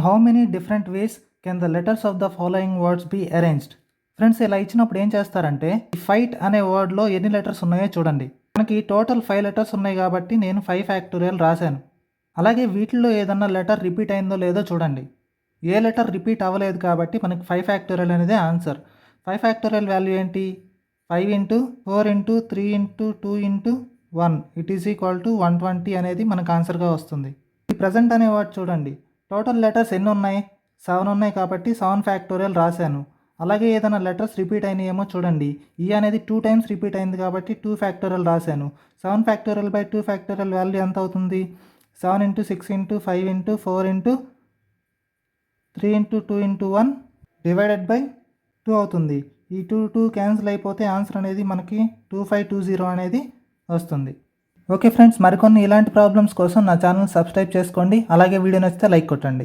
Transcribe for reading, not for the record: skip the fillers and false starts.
How many different ways can the letters of the following words be arranged? Friends, ఇలా ఇచ్చినప్పుడు ఏం చేస్తారంటే ఈ ఫైట్ అనే వర్డ్లో ఎన్ని లెటర్స్ ఉన్నాయో చూడండి. మనకి టోటల్ 5 లెటర్స్ ఉన్నాయి కాబట్టి నేను 5 ఫ్యాక్టోరియల్ రాశాను. అలాగే వీటిల్లో ఏదన్నా లెటర్ రిపీట్ అయిందో లేదో చూడండి. ఏ లెటర్ రిపీట్ అవ్వలేదు కాబట్టి మనకి 5 ఫ్యాక్టోరియల్ అనేదే ఆన్సర్. 5 ఫ్యాక్టోరియల్ వాల్యూ ఏంటి? 5 into 4 into 3 into 2 into 1 it is equal to 120 అనేది మనకు ఆన్సర్గా వస్తుంది. ఈ ప్రజెంట్ అనే వర్డ్ చూడండి. టోటల్ లెటర్స్ ఎన్ని ఉన్నాయి? 7 ఉన్నాయి కాబట్టి 7 ఫ్యాక్టోరియల్ రాశాను. అలాగే ఏదైనా లెటర్స్ రిపీట్ అయినాయేమో చూడండి. ఈ అనేది 2 టైమ్స్ రిపీట్ అయింది కాబట్టి 2 ఫ్యాక్టోరియల్ రాశాను. 7 ఫ్యాక్టోరియల్ బై 2 ఫ్యాక్టోరియల్ వాల్యూ ఎంత అవుతుంది? 7 into 6 into 5 into 4 into 3 into 2 into 1 divided by 2 అవుతుంది. ఈ 2 క్యాన్సిల్ అయిపోతే ఆన్సర్ అనేది మనకి 2520 అనేది వస్తుంది. ఓకే ఫ్రెండ్స్, మరికొన్ని ఇలాంటి ప్రాబ్లమ్స్ కోసం నా ఛానల్ సబ్స్క్రైబ్ చేసుకోండి. అలాగే వీడియో నచ్చితే లైక్ కొట్టండి.